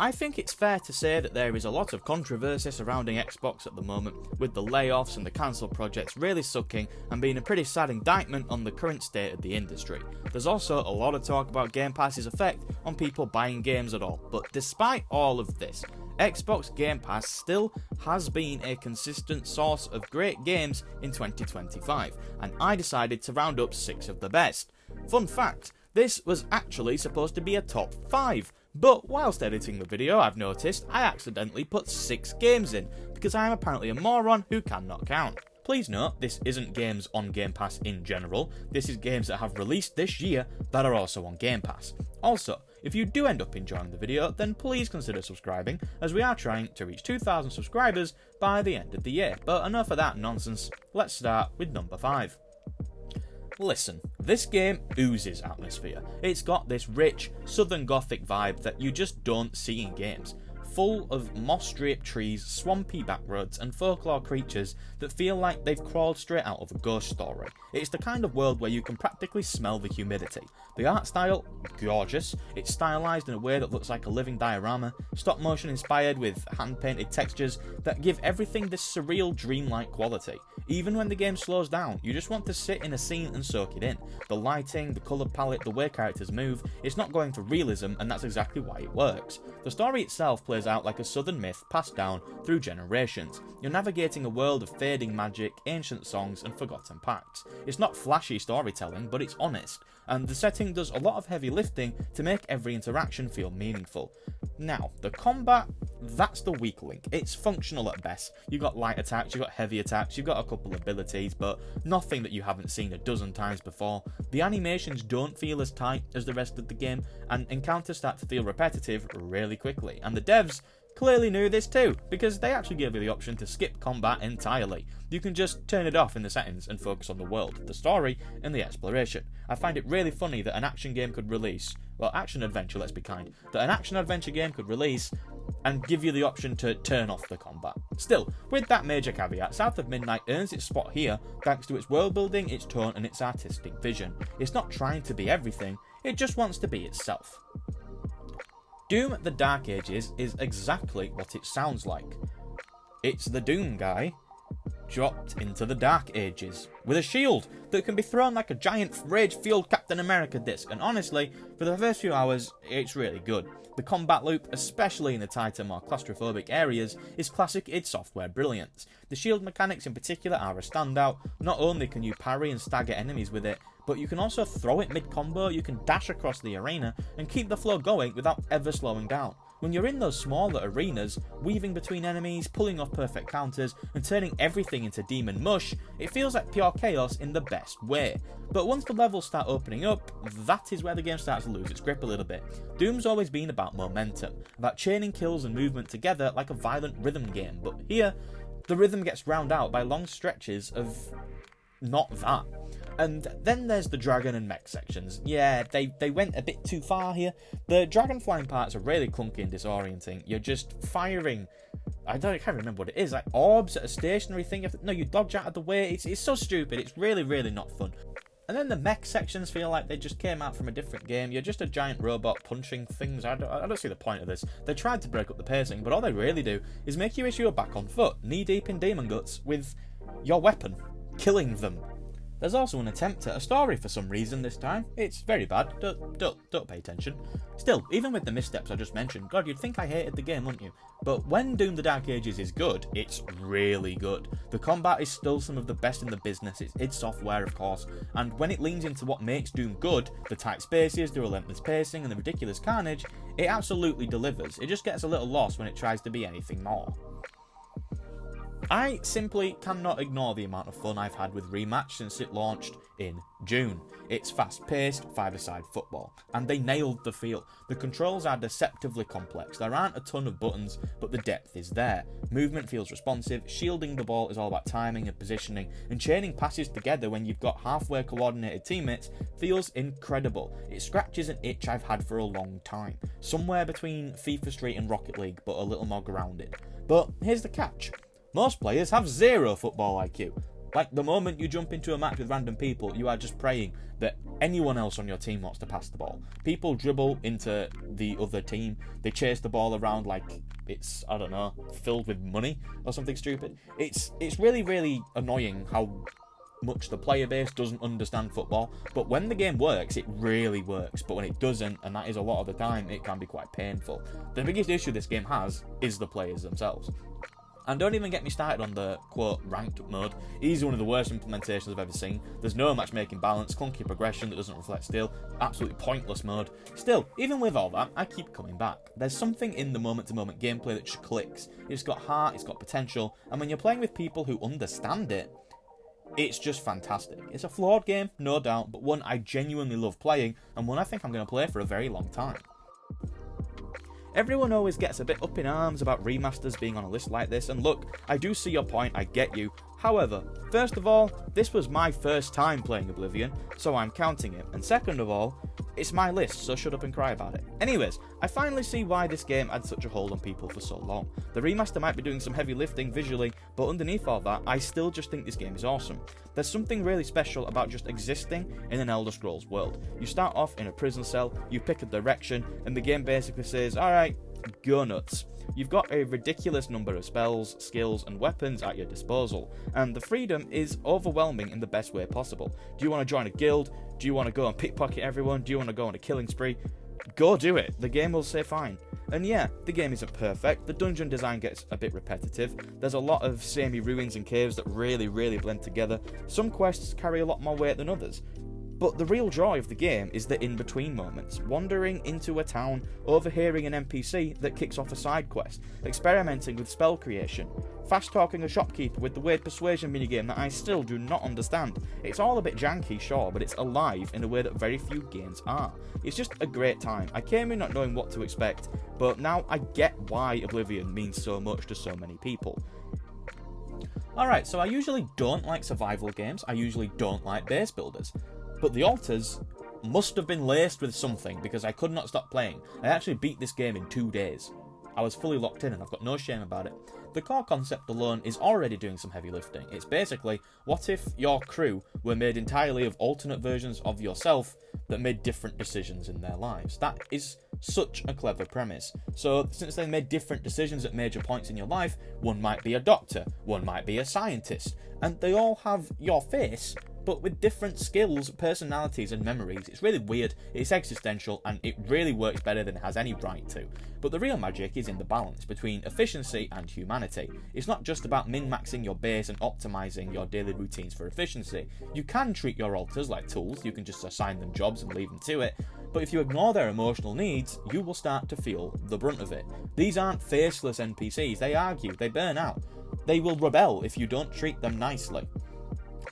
I think it's fair to say that there is a lot of controversy surrounding Xbox at the moment, with the layoffs and the cancelled projects really sucking and being a pretty sad indictment on the current state of the industry. There's also a lot of talk about Game Pass's effect on people buying games at all, but despite all of this, Xbox Game Pass still has been a consistent source of great games in 2025, and I decided to round up 6 of the best. Fun fact, this was actually supposed to be a top 5, but whilst editing the video I've noticed I accidentally put 6 games in, because I am apparently a moron who cannot count. Please note, this isn't games on Game Pass in general, this is games that have released this year that are also on Game Pass. Also, if you do end up enjoying the video, then please consider subscribing, as we are trying to reach 2,000 subscribers by the end of the year. But enough of that nonsense, let's start with number 5. Listen, this game oozes atmosphere. It's got this rich, southern gothic vibe that you just don't see in games. Full of moss-draped trees, swampy backroads, and folklore creatures that feel like they've crawled straight out of a ghost story. It's the kind of world where you can practically smell the humidity. The art style, gorgeous. It's stylized in a way that looks like a living diorama, stop motion inspired with hand-painted textures that give everything this surreal, dreamlike quality. Even when the game slows down, you just want to sit in a scene and soak it in. The lighting, the colour palette, the way characters move, it's not going for realism, and that's exactly why it works. The story itself plays out like a southern myth passed down through generations. You're navigating a world of fading magic, ancient songs, and forgotten pacts. It's not flashy storytelling, but it's honest, and the setting does a lot of heavy lifting to make every interaction feel meaningful. Now, the combat, that's the weak link. It's functional at best. You've got light attacks, you've got heavy attacks, you've got a couple of abilities, but nothing that you haven't seen a dozen times before. The animations don't feel as tight as the rest of the game, and encounters start to feel repetitive really quickly. And the devs clearly knew this too, because they actually gave you the option to skip combat entirely. You can just turn it off in the settings and focus on the world, the story, and the exploration. I find it really funny that an action game could release, well, action adventure, let's be kind, that an action adventure game could release and give you the option to turn off the combat. Still, with that major caveat, South of Midnight earns its spot here thanks to its world building, its tone, and its artistic vision. It's not trying to be everything, it just wants to be itself. Doom: The Dark Ages is exactly what it sounds like. It's the Doom guy dropped into the Dark Ages with a shield that can be thrown like a giant rage-fueled Captain America disc, and honestly, for the first few hours, it's really good. The combat loop, especially in the tighter, more claustrophobic areas, is classic id Software brilliance. The shield mechanics in particular are a standout. Not only can you parry and stagger enemies with it, but you can also throw it mid-combo, you can dash across the arena, and keep the flow going without ever slowing down. When you're in those smaller arenas, weaving between enemies, pulling off perfect counters, and turning everything into demon mush, it feels like pure chaos in the best way. But once the levels start opening up, that is where the game starts to lose its grip a little bit. Doom's always been about momentum, about chaining kills and movement together like a violent rhythm game, but here, the rhythm gets drowned out by long stretches of not that. And then there's the dragon and mech sections. Yeah, they went a bit too far here. The dragon flying parts are really clunky and disorienting. You're just firing, I can't remember what it is, like orbs at a stationary thing. No, you dodge out of the way. It's so stupid. It's really, really not fun. And then the mech sections feel like they just came out from a different game. You're just a giant robot punching things. I don't see the point of this. They tried to break up the pacing, but all they really do is make you wish you were back on foot, knee-deep in demon guts, with your weapon, killing them. There's also an attempt at a story for some reason this time. It's very bad. Don't pay attention. Still, even with the missteps I just mentioned, God, you'd think I hated the game, wouldn't you? But when Doom: The Dark Ages is good, it's really good. The combat is still some of the best in the business. It's id Software, of course, and when it leans into what makes Doom good, the tight spaces, the relentless pacing, and the ridiculous carnage, it absolutely delivers. It just gets a little lost when it tries to be anything more. I simply cannot ignore the amount of fun I've had with Rematch since it launched in June. It's fast-paced, five-a-side football, and they nailed the feel. The controls are deceptively complex. There aren't a ton of buttons, but the depth is there. Movement feels responsive, shielding the ball is all about timing and positioning, and chaining passes together when you've got halfway coordinated teammates feels incredible. It scratches an itch I've had for a long time. Somewhere between FIFA Street and Rocket League, but a little more grounded. But here's the catch. Most players have zero football IQ. Like, the moment you jump into a match with random people, you are just praying that anyone else on your team wants to pass the ball. People dribble into the other team. They chase the ball around like it's, I don't know, filled with money or something stupid. It's really, really annoying how much the player base doesn't understand football. But when the game works, it really works. But when it doesn't, and that is a lot of the time, it can be quite painful. The biggest issue this game has is the players themselves. And don't even get me started on the, quote, ranked mode. Easily one of the worst implementations I've ever seen. There's no matchmaking balance, clunky progression that doesn't reflect skill, absolutely pointless mode. Still, even with all that, I keep coming back. There's something in the moment-to-moment gameplay that just clicks. It's got heart, it's got potential, and when you're playing with people who understand it, it's just fantastic. It's a flawed game, no doubt, but one I genuinely love playing, and one I think I'm going to play for a very long time. Everyone always gets a bit up in arms about remasters being on a list like this, and look, I do see your point, I get you. However, first of all, this was my first time playing Oblivion, so I'm counting it, and second of all, it's my list, so shut up and cry about it. Anyways, I finally see why this game had such a hold on people for so long. The remaster might be doing some heavy lifting visually, but underneath all that, I still just think this game is awesome. There's something really special about just existing in an Elder Scrolls world. You start off in a prison cell, you pick a direction, and the game basically says, alright, go nuts. You've got a ridiculous number of spells, skills, and weapons at your disposal, and the freedom is overwhelming in the best way possible. Do you want to join a guild? Do you want to go and pickpocket everyone? Do you want to go on a killing spree? Go do it. The game will say fine. And yeah, the game isn't perfect. The dungeon design gets a bit repetitive. There's a lot of samey ruins and caves that really blend together. Some quests carry a lot more weight than others. But the real joy of the game is the in-between moments, wandering into a town, overhearing an NPC that kicks off a side quest, experimenting with spell creation, fast-talking a shopkeeper with the weird persuasion minigame that I still do not understand. It's all a bit janky, sure, but it's alive in a way that very few games are. It's just a great time. I came in not knowing what to expect, but now I get why Oblivion means so much to so many people. Alright, so I usually don't like survival games, I usually don't like base builders. But the altars must have been laced with something because I could not stop playing. I actually beat this game in 2 days. I was fully locked in and I've got no shame about it. The core concept alone is already doing some heavy lifting. It's basically, what if your crew were made entirely of alternate versions of yourself that made different decisions in their lives? That is such a clever premise. So since they made different decisions at major points in your life, one might be a doctor, one might be a scientist, and they all have your face, but with different skills, personalities and memories. It's really weird, it's existential, and it really works better than it has any right to. But the real magic is in the balance between efficiency and humanity. It's not just about min-maxing your base and optimizing your daily routines for efficiency. You can treat your alters like tools, you can just assign them jobs and leave them to it, but if you ignore their emotional needs, you will start to feel the brunt of it. These aren't faceless NPCs, they argue, they burn out. They will rebel if you don't treat them nicely.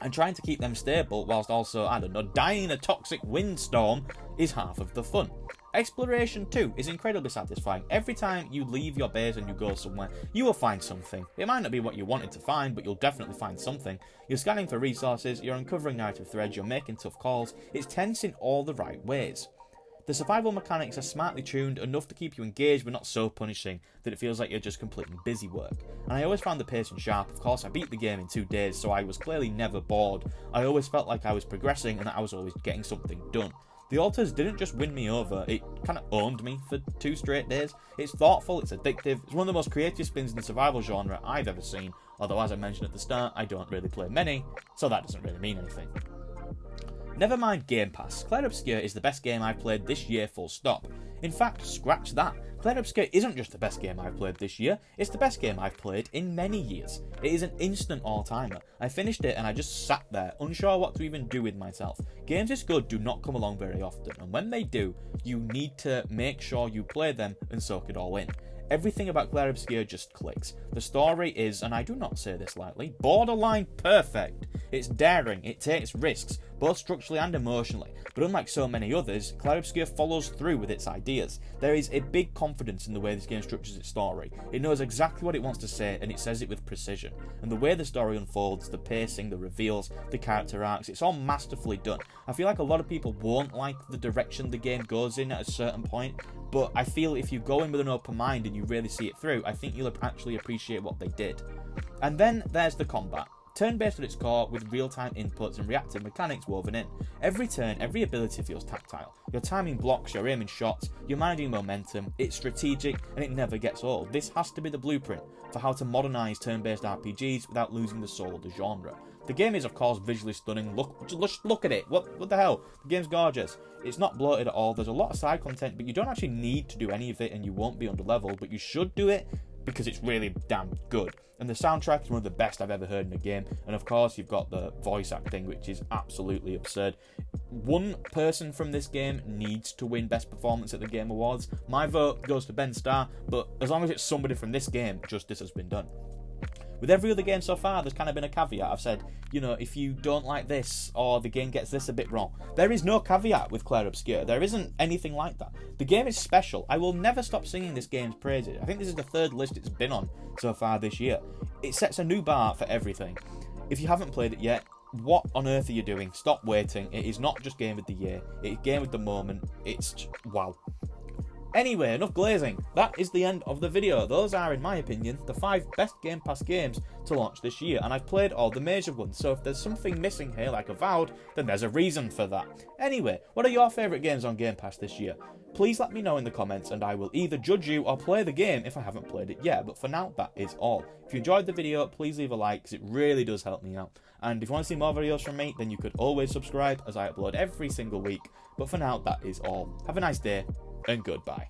And trying to keep them stable whilst also, I don't know, dying in a toxic windstorm is half of the fun. Exploration too is incredibly satisfying. Every time you leave your base and you go somewhere, you will find something. It might not be what you wanted to find, but you'll definitely find something. You're scanning for resources, you're uncovering narrative threads, you're making tough calls. It's tense in all the right ways. The survival mechanics are smartly tuned, enough to keep you engaged but not so punishing that it feels like you're just completing busy work. And I always found the pacing sharp. Of course, I beat the game in 2 days, so I was clearly never bored. I always felt like I was progressing and that I was always getting something done. The altars didn't just win me over, it kind of owned me for 2 straight days. It's thoughtful, it's addictive, it's one of the most creative spins in the survival genre I've ever seen, although as I mentioned at the start, I don't really play many, so that doesn't really mean anything. Never mind Game Pass, Clare Obscure is the best game I've played this year full stop. In fact, scratch that. Clare Obscure isn't just the best game I've played this year, it's the best game I've played in many years. It is an instant all-timer. I finished it and I just sat there, unsure what to even do with myself. Games this good do not come along very often, and when they do, you need to make sure you play them and soak it all in. Everything about Clare Obscure just clicks. The story is, and I do not say this lightly, borderline perfect. It's daring, it takes risks, both structurally and emotionally, but unlike so many others, Clare Obscure follows through with its ideas. There is a big confidence in the way this game structures its story. It knows exactly what it wants to say, and it says it with precision. And the way the story unfolds, the pacing, the reveals, the character arcs, it's all masterfully done. I feel like a lot of people won't like the direction the game goes in at a certain point, but I feel if you go in with an open mind and you really see it through, I think you'll actually appreciate what they did. And then there's the combat. Turn-based at its core, with real-time inputs and reactive mechanics woven in. Every turn, every ability feels tactile. You're timing blocks, you're aiming shots, you're managing momentum, it's strategic, and it never gets old. This has to be the blueprint for how to modernise turn-based RPGs without losing the soul of the genre. The game is, of course, visually stunning. Look at it. What the hell? The game's gorgeous. It's not bloated at all. There's a lot of side content, but you don't actually need to do any of it, and you won't be under level, but you should do it because it's really damn good. And the soundtrack is one of the best I've ever heard in a game. And of course, you've got the voice acting, which is absolutely absurd. One person from this game needs to win Best Performance at the Game Awards. My vote goes to Ben Starr, but as long as it's somebody from this game, justice has been done. With every other game so far, there's kind of been a caveat. I've said, if you don't like this, or the game gets this a bit wrong. There is no caveat with Clare Obscure. There isn't anything like that. The game is special. I will never stop singing this game's praises. I think this is the third list it's been on so far this year. It sets a new bar for everything. If you haven't played it yet, what on earth are you doing? Stop waiting. It is not just Game of the Year. It's Game of the Moment. It's wow. Anyway, enough glazing. That is the end of the video. Those are, in my opinion, the 5 best Game Pass games to launch this year, and I've played all the major ones, so if there's something missing here like Avowed, then there's a reason for that. Anyway, what are your favourite games on Game Pass this year? Please let me know in the comments, and I will either judge you or play the game if I haven't played it yet, but for now, that is all. If you enjoyed the video, please leave a like, because it really does help me out. And if you want to see more videos from me, then you could always subscribe, as I upload every single week. But for now, that is all. Have a nice day, and goodbye.